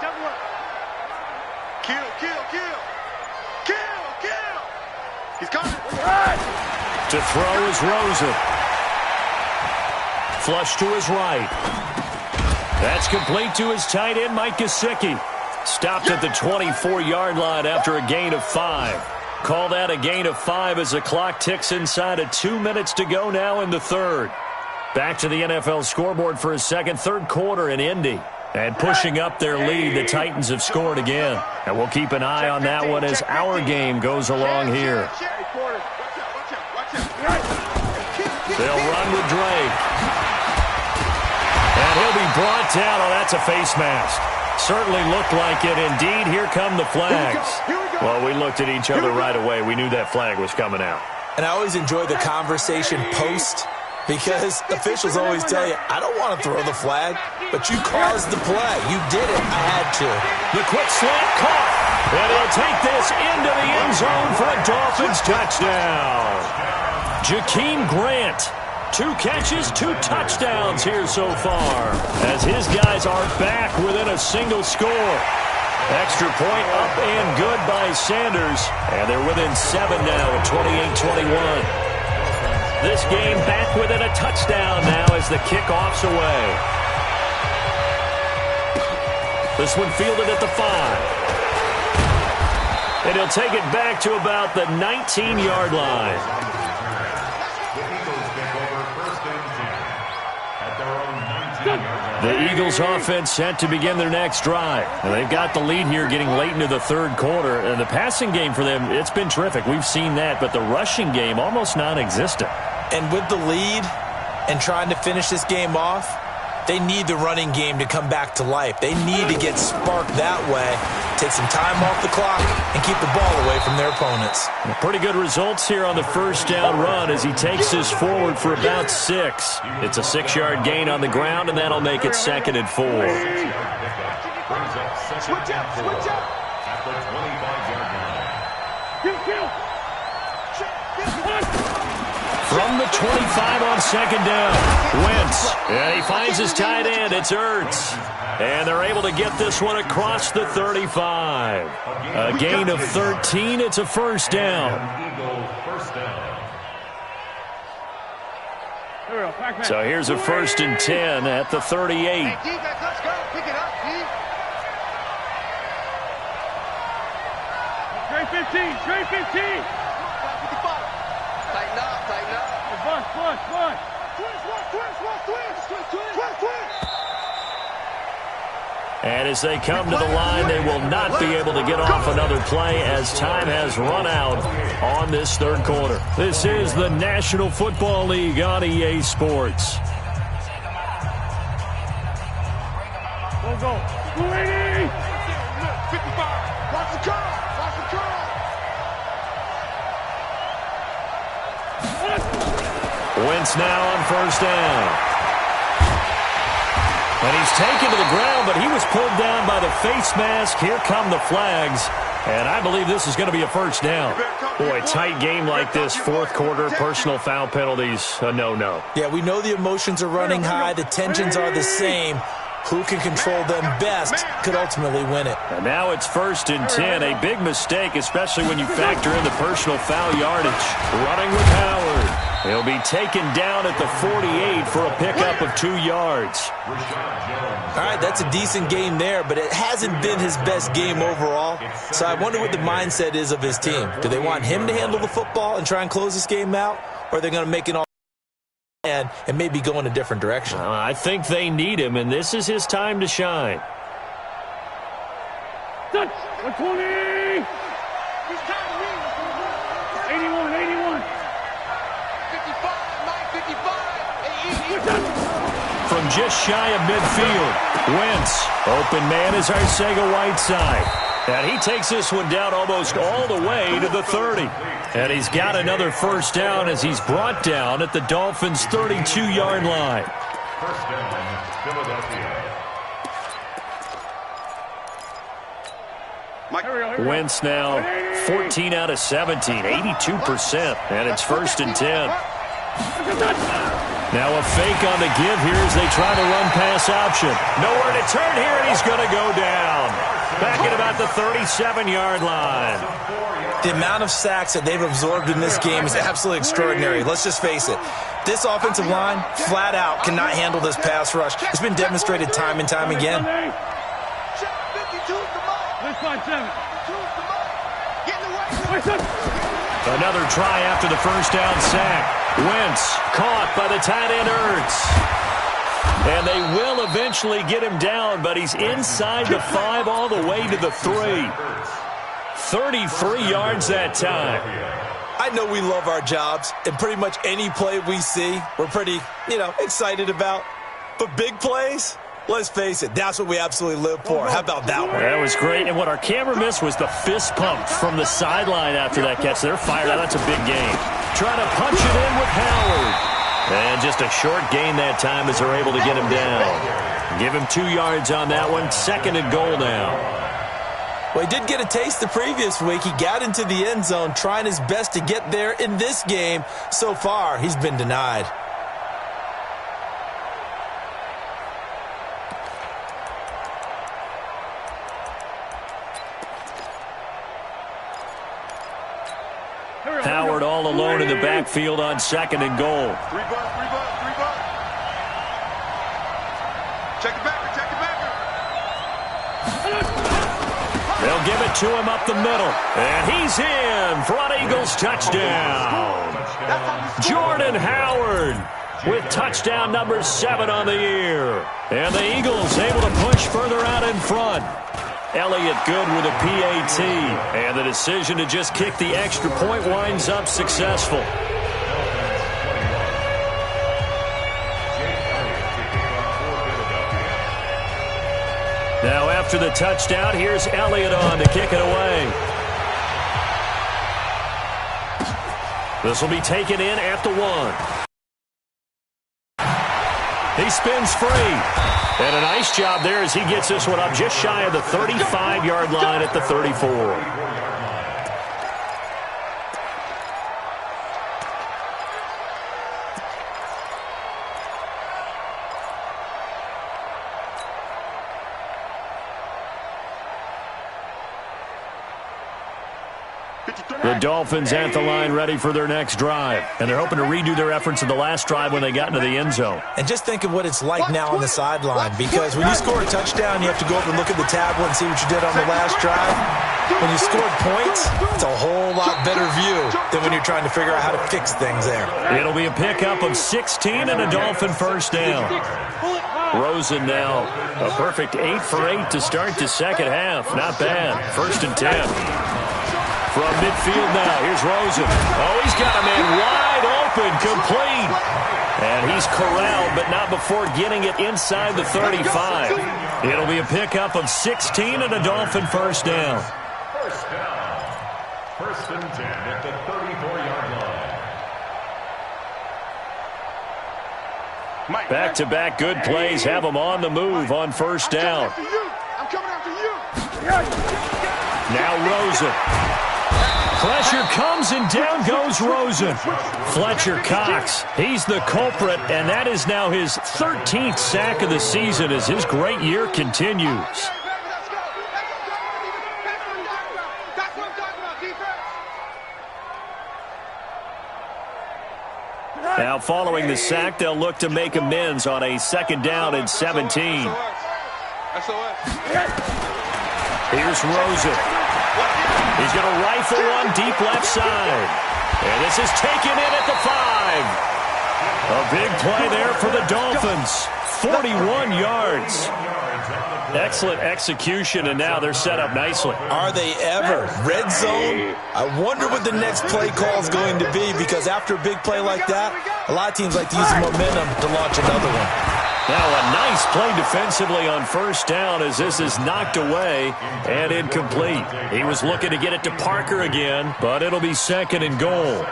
Kill. He's coming. To throw is Rosen. Flush to his right. That's complete to his tight end, Mike Gesicki. Stopped at the 24-yard line after a gain of 5. Call that a gain of 5 as the clock ticks inside of 2 minutes to go now in the third. Back to the NFL scoreboard for a third quarter in Indy. And pushing up their lead, the Titans have scored again. And we'll keep an eye on that one as our game goes along here. They'll run with Drake. And he'll be brought down. Oh, that's a face mask. Certainly looked like it. Indeed, here come the flags. Well, we looked at each other right away. We knew that flag was coming out. And I always enjoy the conversation post Because officials always tell you, I don't want to throw the flag, but you caused the play. You did it. I had to. The quick slant caught. And he'll take this into the end zone for a Dolphins touchdown. Jakeem Grant, 2 catches, 2 touchdowns here so far, as his guys are back within a single score. Extra point up and good by Sanders, and they're within 7 now at 28-21. This game back within a touchdown now as the kickoff's away. This one fielded at the 5. And he'll take it back to about the 19-yard line. The Eagles take over first and 10 at their own 19-yard line. The Eagles offense set to begin their next drive. And they've got the lead here getting late into the third quarter. And the passing game for them, it's been terrific. We've seen that. But the rushing game, almost non-existent. And with the lead and trying to finish this game off, they need the running game to come back to life. They need to get sparked that way, take some time off the clock, and keep the ball away from their opponents. Pretty good results here on the first down run as he takes this forward for about 6. It's a 6-yard gain on the ground, and that'll make it 2nd and 4. Brings up second and 4 at the 25-yard line. From the 25 on 2nd down, Wentz. And he finds his tight end. It's Ertz. And they're able to get this one across the 35. A gain of 13. It's a first down. So here's a 1st and 10 at the 38. Hey, defense, let's go. Pick it up, D. Straight 15, straight 15. 55. Tighten up, tighten up. Push. And as they come to the line, they will not be able to get off another play as time has run out on this third quarter. This is the National Football League on EA Sports. Go. 280. 55. Watch the curl. Watch the curl. Wentz now on first down. And he's taken to the ground, but he was pulled down by the face mask. Here come the flags. And I believe this is going to be a first down. Boy, tight game like this, fourth quarter, personal foul penalties, a no-no. Yeah, we know the emotions are running high. The tensions are the same. Who can control them best could ultimately win it. And now it's 1st and 10. A big mistake, especially when you factor in the personal foul yardage. Running with Howard. He'll be taken down at the 48 for a pickup of 2 yards. All right, that's a decent game there, but it hasn't been his best game overall. So I wonder what the mindset is of his team. Do they want him to handle the football and try and close this game out? Or are they going to make it all and maybe go in a different direction? I think they need him, and this is his time to shine. Touch. 120. 81. 55. From just shy of midfield, Wentz. Open man is Arcega-Whiteside. And he takes this one down almost all the way to the 30. And he's got another first down as he's brought down at the Dolphins' 32-yard line. First down, Philadelphia. Wentz now 14 out of 17, 82%. And it's 1st and 10. Now a fake on the give here as they try to run pass option. Nowhere to turn here, and he's going to go down. Back at about the 37-yard line. The amount of sacks that they've absorbed in this game is absolutely extraordinary. Let's just face it. This offensive line, flat out, cannot handle this pass rush. It's been demonstrated time and time again. Another try after the first down sack. Wentz caught by the tight end Ertz. And they will eventually get him down, but he's inside the 5 all the way to the 3. 33 yards that time. I know we love our jobs, and pretty much any play we see, we're pretty, excited about. But big plays, let's face it, that's what we absolutely live for. How about that one? That was great, and what our camera missed was the fist pump from the sideline after that catch. They're fired out. That's a big game. Trying to punch it in with Howard. And just a short gain that time as they're able to get him down. Give him 2 yards on that one. 2nd and goal now. Well, he did get a taste the previous week. He got into the end zone trying his best to get there in this game. So far, he's been denied. Howard all alone in the backfield on 2nd and goal. 3 bucks, 3 bucks, 3 bucks. Check the backer, check the backer. They'll give it to him up the middle. And he's in for an Eagles touchdown. Jordan Howard with touchdown number 7 on the year. And the Eagles able to push further out in front. Elliott good with a PAT. And the decision to just kick the extra point winds up successful. Now after the touchdown, here's Elliott on to kick it away. This will be taken in at the 1. He spins free. And a nice job there as he gets this one up just shy of the 35-yard line at the 34. The Dolphins at the line ready for their next drive. And they're hoping to redo their efforts in the last drive when they got into the end zone. And just think of what it's like now on the sideline, because when you score a touchdown, you have to go over and look at the tablet and see what you did on the last drive. When you scored points, it's a whole lot better view than when you're trying to figure out how to fix things there. It'll be a pickup of 16 and a Dolphin first down. Rosen now a perfect 8 for 8 to start the second half. Not bad. 1st and 10. From midfield now, here's Rosen. Oh, he's got a man wide open, complete. And he's corralled, but not before getting it inside the 35. It'll be a pickup of 16 and a Dolphin first down. First down. 1st and 10 at the 34-yard line. Back-to-back good plays have them on the move on first down. I'm coming after you. Now Rosen. Pressure comes and down goes Rosen. Fletcher Cox, he's the culprit, and that is now his 13th sack of the season as his great year continues. Now following the sack, they'll look to make amends on a 2nd down and 17. Here's Rosen. He's going to rifle one deep left side. And this is taken in at the 5. A big play there for the Dolphins. 41 yards. Excellent execution, and now they're set up nicely. Are they ever? Red zone? I wonder what the next play call is going to be, because after a big play like that, a lot of teams like to use the momentum to launch another one. Now a nice play defensively on first down as this is knocked away and incomplete. He was looking to get it to Parker again, but it'll be 2nd and goal.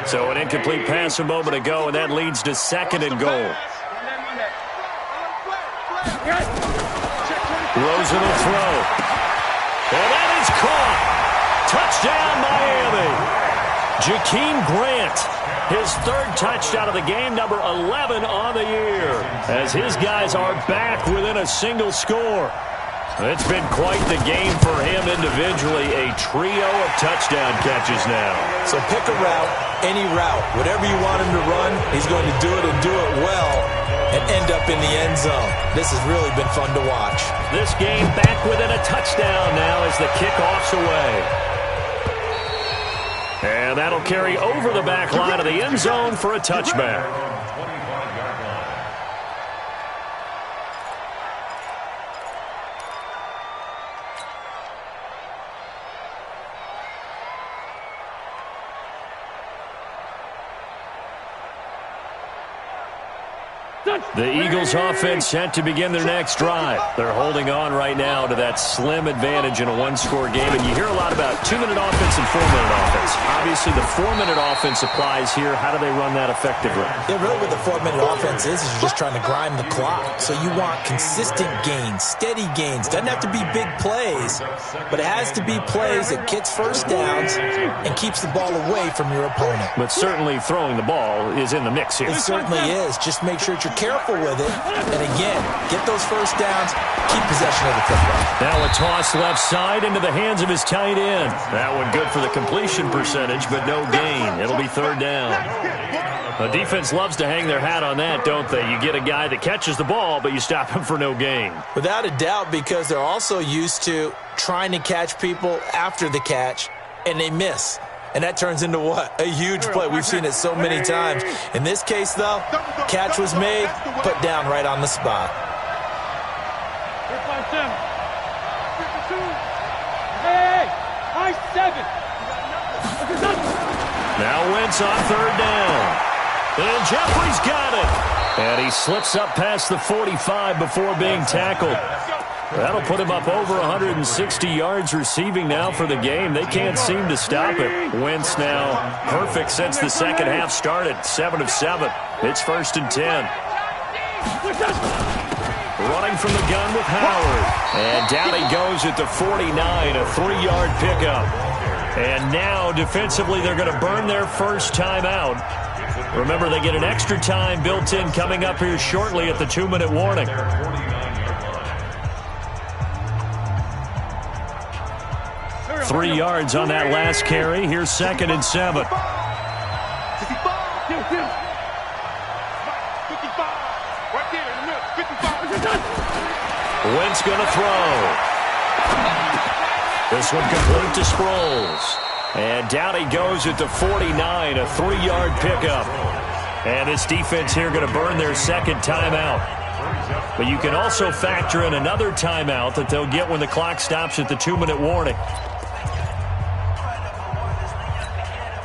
So an incomplete pass a moment ago, and that leads to 2nd and goal. Rosen will throw. And that is caught. Touchdown, Miami. Jakeem Grant, his 3rd touchdown of the game, number 11 on the year, as his guys are back within a single score. It's been quite the game for him individually, a trio of touchdown catches now. So pick a route, any route, whatever you want him to run, he's going to do it and do it well and end up in the end zone. This has really been fun to watch. This game back within a touchdown now as the kickoff's away. And that'll carry over the back line of the end zone for a touchback. The Eagles offense set to begin their next drive. They're holding on right now to that slim advantage in a one-score game. And you hear a lot about 2-minute offense and 4-minute offense. Obviously, the 4-minute offense applies here. How do they run that effectively? Yeah, really what the 4-minute offense is you're just trying to grind the clock. So you want consistent gains, steady gains. Doesn't have to be big plays, but it has to be plays that gets first downs and keeps the ball away from your opponent. But certainly throwing the ball is in the mix here. It certainly is. Just make sure that you're careful with it. And again, get those first downs, keep possession of the football. Now a toss left side into the hands of his tight end. That one good for the completion percentage, but no gain. It'll be third down. The defense loves to hang their hat on that, don't they? You get a guy that catches the ball, but you stop him for no gain. Without a doubt, because they're also used to trying to catch people after the catch, and they miss. And that turns into what? A huge play. We've seen it so many times. In this case, though, catch was made, put down right on the spot. Now Wentz on third down. And Jeffrey's got it. And he slips up past the 45 before being tackled. That'll put him up over 160 yards receiving now for the game. They can't seem to stop it. Wentz now perfect since the second half started. 7 of 7. It's 1st and 10. Running from the gun with Howard. And down he goes at the 49, a 3-yard pickup. And now defensively they're going to burn their first timeout. Remember, they get an extra time built in coming up here shortly at the 2-minute warning. Three yards on that last carry. Here's 2nd and 7. Wentz going to throw. This one complete to Sproles. And down he goes at the 49, a 3-yard pickup. And this defense here going to burn their second timeout. But you can also factor in another timeout that they'll get when the clock stops at the 2-minute warning.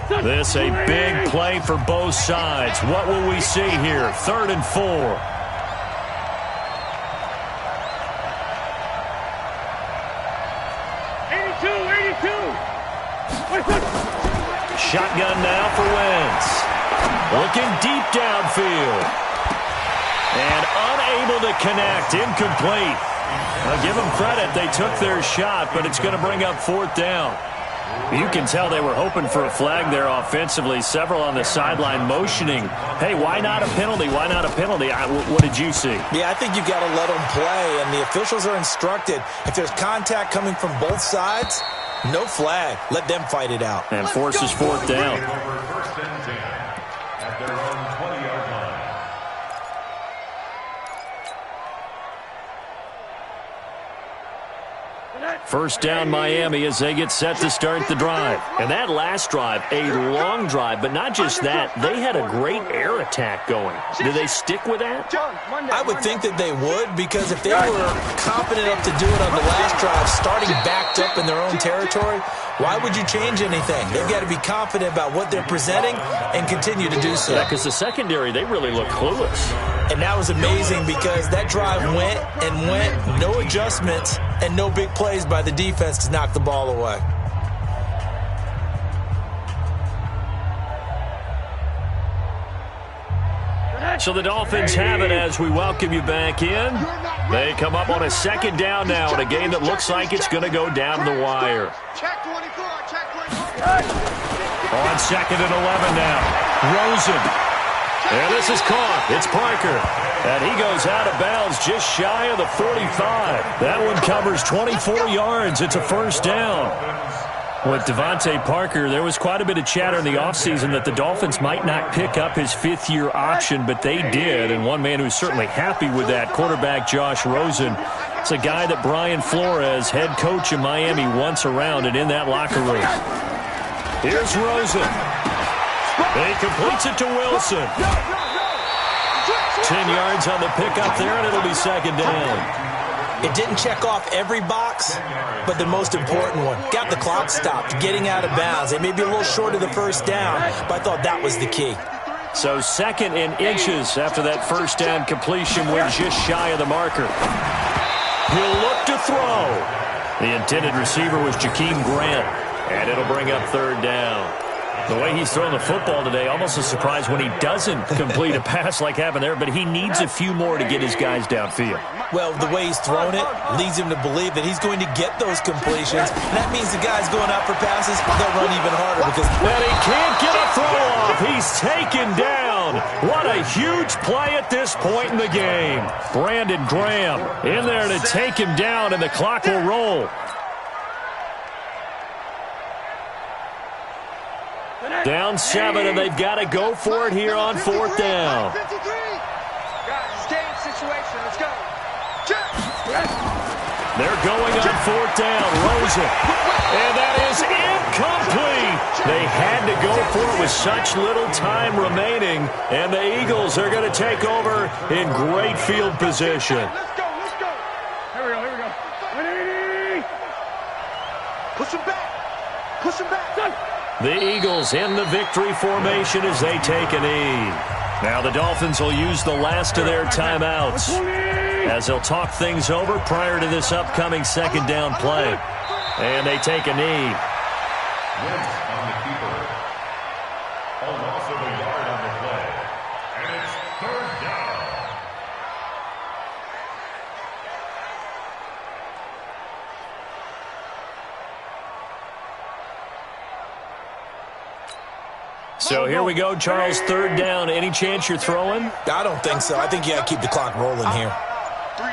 This a big play for both sides. What will we see here? 3rd and 4. Shotgun now for Wentz. Looking deep downfield. And unable to connect. Incomplete. I'll give them credit. They took their shot, but it's going to bring up 4th down. You can tell they were hoping for a flag there offensively. Several on the sideline motioning, hey, why not a penalty? Why not a penalty? What did you see? Yeah, I think you've got to let them play, and the officials are instructed. If there's contact coming from both sides, no flag. Let them fight it out. And forces 4th down. First and 10 at their own 20-yard line. First down Miami as they get set to start the drive. And that last drive, a long drive, but not just that, they had a great air attack going. Do they stick with that? I would think that they would, because if they were confident enough to do it on the last drive, starting backed up in their own territory, why would you change anything? They've got to be confident about what they're presenting and continue to do so. Yeah, because the secondary, they really look clueless. And that was amazing because that drive went and went, no adjustments, and no big plays by the defense to knock the ball away. So the Dolphins have it as we welcome you back in. They come up on a 2nd down now in a game that looks like it's going to go down the wire. Check 24, check 24. On 2nd and 11 now. Rosen. And this is caught. It's Parker. And he goes out of bounds just shy of the 45. That one covers 24 yards. It's a 1st down. With Devontae Parker, there was quite a bit of chatter in the offseason that the Dolphins might not pick up his 5th-year option, but they did. And one man who's certainly happy with that, quarterback Josh Rosen. It's a guy that Brian Flores, head coach in Miami, wants around and in that locker room. Here's Rosen. He completes it to Wilson. 10 yards on the pickup there, and it'll be 2nd down. It didn't check off every box, but the most important one. Got the clock stopped, getting out of bounds. They may be a little short of the 1st down, but I thought that was the key. So 2nd and inches after that first down completion. We're just shy of the marker. He'll look to throw. The intended receiver was Jakeem Grant, and it'll bring up 3rd down. The way he's throwing the football today, almost a surprise when he doesn't complete a pass like happened there, but he needs a few more to get his guys downfield. Well, the way he's thrown it leads him to believe that he's going to get those completions. And that means the guys going out for passes, they'll run even harder. And he can't get a throw off. He's taken down. What a huge play at this point in the game. Brandon Graham in there to take him down, and the clock will roll. Down 7, and they've got to go for it here on 4th down. Guys, it's game situation. Let's go. They're going on 4th down. Rosen. And that is incomplete. They had to go for it with such little time remaining. And the Eagles are going to take over in great field position. Let's go, let's go. Here we go, here we go. 180. Push him back. Push him back. Done. The Eagles in the victory formation as they take a knee. Now the Dolphins will use the last of their timeouts as they'll talk things over prior to this upcoming 2nd down play. And they take a knee. Wentz on the keeper. A loss of a yard on the play. And it's 3rd down. So here we go, Charles, 3rd down. Any chance you're throwing? I don't think so. I think you got to keep the clock rolling here. 3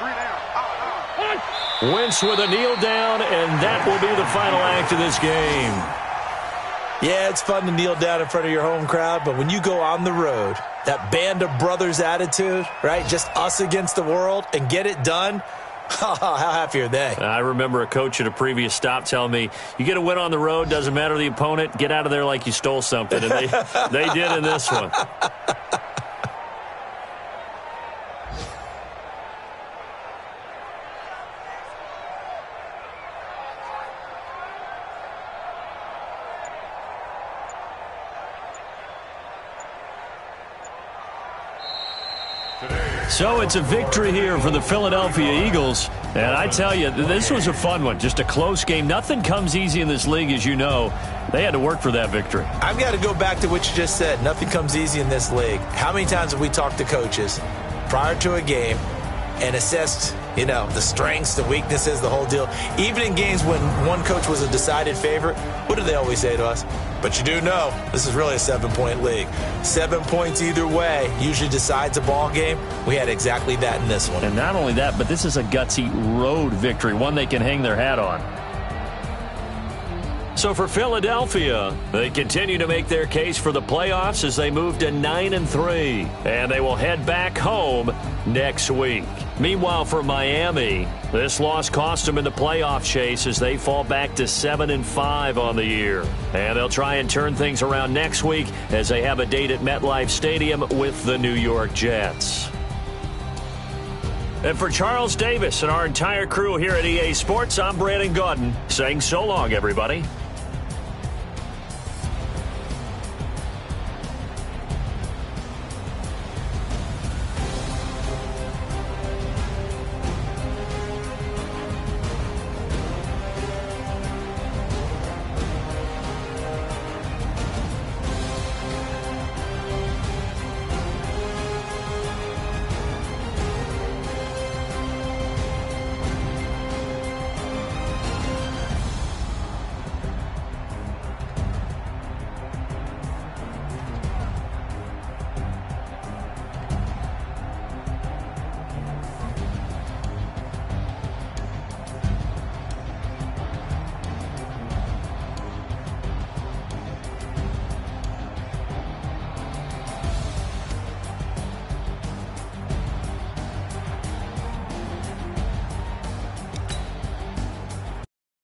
down. Wentz with a kneel down, and that will be the final act of this game. Yeah, it's fun to kneel down in front of your home crowd, but when you go on the road, that band of brothers attitude, right, just us against the world, and get it done, how happy are they? I remember a coach at a previous stop telling me, you get a win on the road, doesn't matter the opponent, get out of there like you stole something. And they did in this one. So it's a victory here for the Philadelphia Eagles. And I tell you, this was a fun one. Just a close game. Nothing comes easy in this league, as you know. They had to work for that victory. I've got to go back to what you just said. Nothing comes easy in this league. How many times have we talked to coaches prior to a game and assessed, the strengths, the weaknesses, the whole deal? Even in games when one coach was a decided favorite, what do they always say to us? But you do know this is really a 7-point league. 7 points either way usually decides a ball game. We had exactly that in this one. And not only that, but this is a gutsy road victory, one they can hang their hat on. So for Philadelphia, they continue to make their case for the playoffs as they move to 9-3. And they will head back home next week. Meanwhile, for Miami, this loss cost them in the playoff chase as they fall back to 7-5 on the year. And they'll try and turn things around next week as they have a date at MetLife Stadium with the New York Jets. And for Charles Davis and our entire crew here at EA Sports, I'm Brandon Gaudin saying so long, everybody.